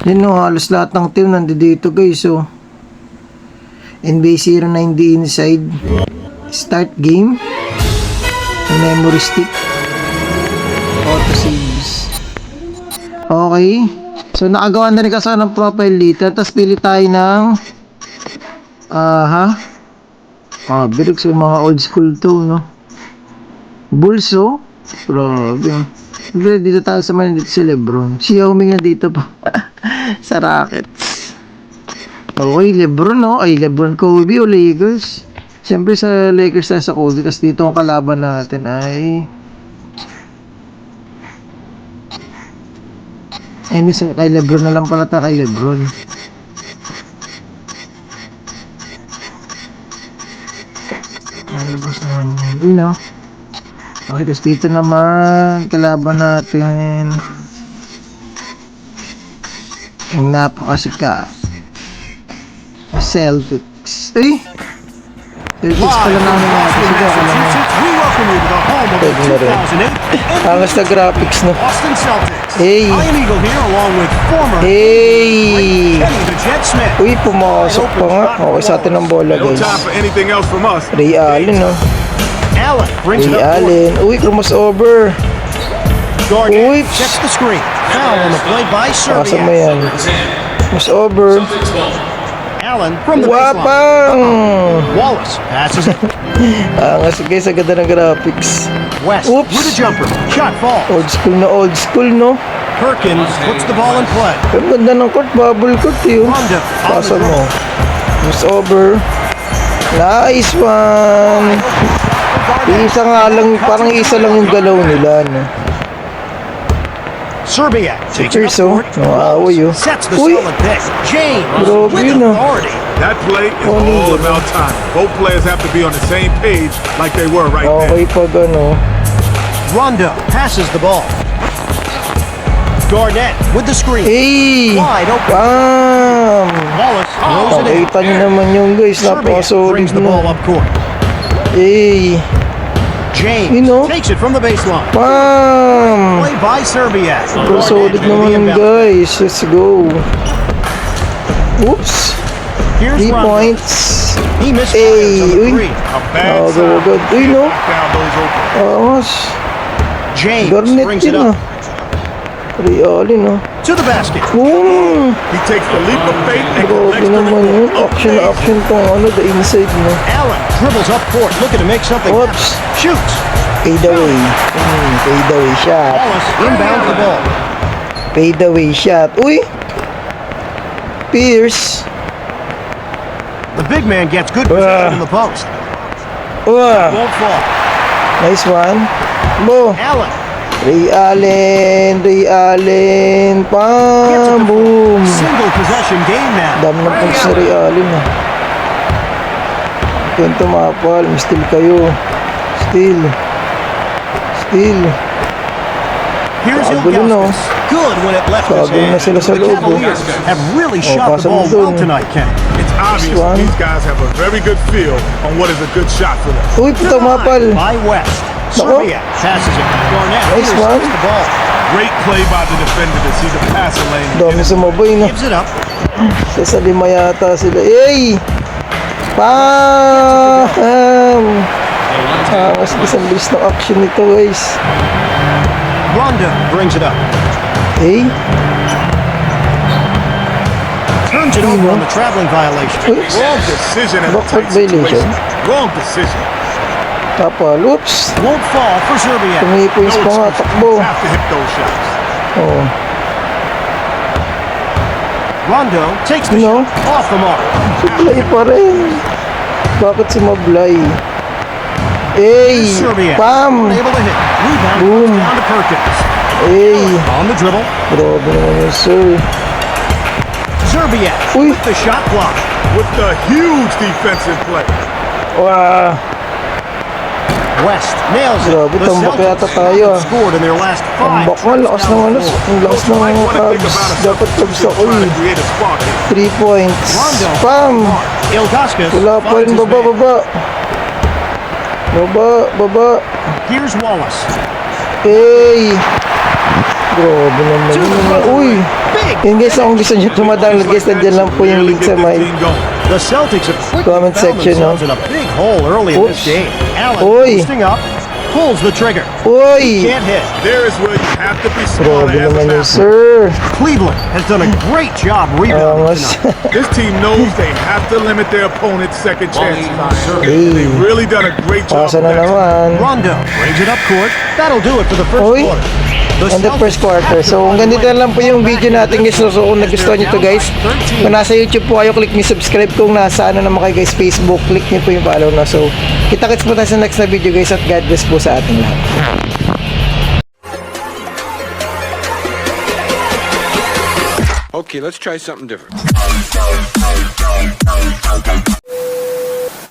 Yan no, halos lahat ng team nandito guys. So, NBA 09D inside. Start game. Memory stick. Auto saves. Okay. So, nakagawa na rin kasi ng profile dito. Tapos, pili tayo ng birig sa mga old school to, no? Bulls, oh. Grabe. Dito tayo sa Manila, dito si Lebron. Si Yao Ming na dito pa. Sa Rockets. Okay, Lebron, no? Ay, Lebron, Kobe o Lakers. Siyempre sa Lakers tayo sa Kobe. Kasi dito ang kalaban natin ay... kay Lebron na lang pala tayo, kay Lebron. Labas naman yun, no? Okay, tapos dito naman kalaban natin yung napakasika Celtics. Celtics pala namin natin. Sige, ako lang yun. Pwede na rin. Angas na graphics, no? Hey! Uy, pumasok pa nga. Okay sa atin ang bola, guys. Ray Allen, no? Ray Allen. Uy, crossover. Uy, pasa mo yan. Crossover. Wapang! Wallace passes it. Angas, guys, ang ganda ng graphics. West with a jumper. Shot fall. Old school, no? Perkins puts the ball in play. Ang ganda ng court, bubble court, yun. Pasa mo. Crossover. Nice one. Isa nga lang, parang isa lang yung galaw nila, no? Serbia takes it so, sets the solid pick. James with authority. That play is all about time. Both players have to be on the same page like they were right there. Okay pa gano. Rondo passes the ball. Garnett with the screen. Hey! Wide open. Bam! Wallace throws it in. Nakita nyo naman yung guys, napaka-solid brings the ball na. up court. Hey! James takes it from the baseline. Bam! Play by Serbia. Napaka-solid naman yung guys. Let's go. Oops! 3 points. He missed uy. Good. Uy, no? James Garnett brings it yun, up. Ray Allen, no? To the basket. Boom! He takes the leap of faith and Grabe naman yun. Action tong the inside, no? Allen dribbles up court, looking to make something happen. Shoots. Fade away. Fade away shot. Wallace inbounds the ball. Fade away shot. Uy! Pierce. The big man gets good position in the post. Won't fall. Nice one. Bo. Allen. Ray Allen. Pam! Boom! Single possession game now. Dami ng puntos sa Ray Allen, ha. Kwento mapal. Steal kayo. Steal. Here's Ilgauskas. Good when it left his hand. The Cavaliers have really shot the ball well tonight, Ken. It's obvious these guys have a very good feel on what is a good shot for them. Uy, puta mapal. By West. Serbia passes it. Garnett nice one. the ball. Great play by the defender to see the passer lane. Dami sumabay, no? Gives it up. Sa lima yata sila. Hey! Pam! Mas isang bilis ng action nito, guys. Rondo brings it up. Hey! Turns it over on the traveling violation. Wrong decision at a Backcourt tight violation. situation. Wrong decision. Tapal, oops! Won't fall for Serbia. Tumipoints pa nga, takbo. Have to hit those shots. Oh. Rondo takes the shot off the mark. Sublay pa rin. Bakit sumablay? Hey! Pam! Able to hit. Rebound Boom. down to Perkins. Hey! On the dribble. Grabe naman yun, sir. Serbia Uy! with the shot block. With the huge defensive play. Wow! West nails it. Grabe, The tambak Celtics yata tayo, ah. scored in their last 5. Tambak nga, lakas ng ano. Ang lakas ng mga Cubs. Dapat Cubs ako eh. 3 points. Pam! Ilgauskas Wala pa rin, finds his man. Baba. Here's Wallace. Hey! Grabe naman To the yun. front. Uy! Big big. Yun guys, kung gusto nyo tumadownload guys, nandiyan lang po yung Really link get sa this my team going. The Celtics have quickly Comment found section, themselves in a big hole early in this Oops. game. Allen Oy. boosting up, pulls the trigger. Uy! Can't hit. There is where you have to be smarter Grabe as a naman yun, passer. sir. Cleveland has done a great job rebounding Angas. tonight. This team knows they have to limit their opponent's second chances. Hey, They've really done a great job. pasa of na that. naman. Rondo brings it up court. That'll do it for the first Oy. quarter. On the first quarter. So, hanggang dito na lang po yung video natin guys. So, kung nagustuhan nyo to guys, kung nasa YouTube po kayo, click nyo subscribe. Kung nasa ano naman kayo guys, Facebook, click nyo po yung follow na. So, kita-kits po tayo sa next na video guys at God bless po sa ating lahat. Okay, let's try something different.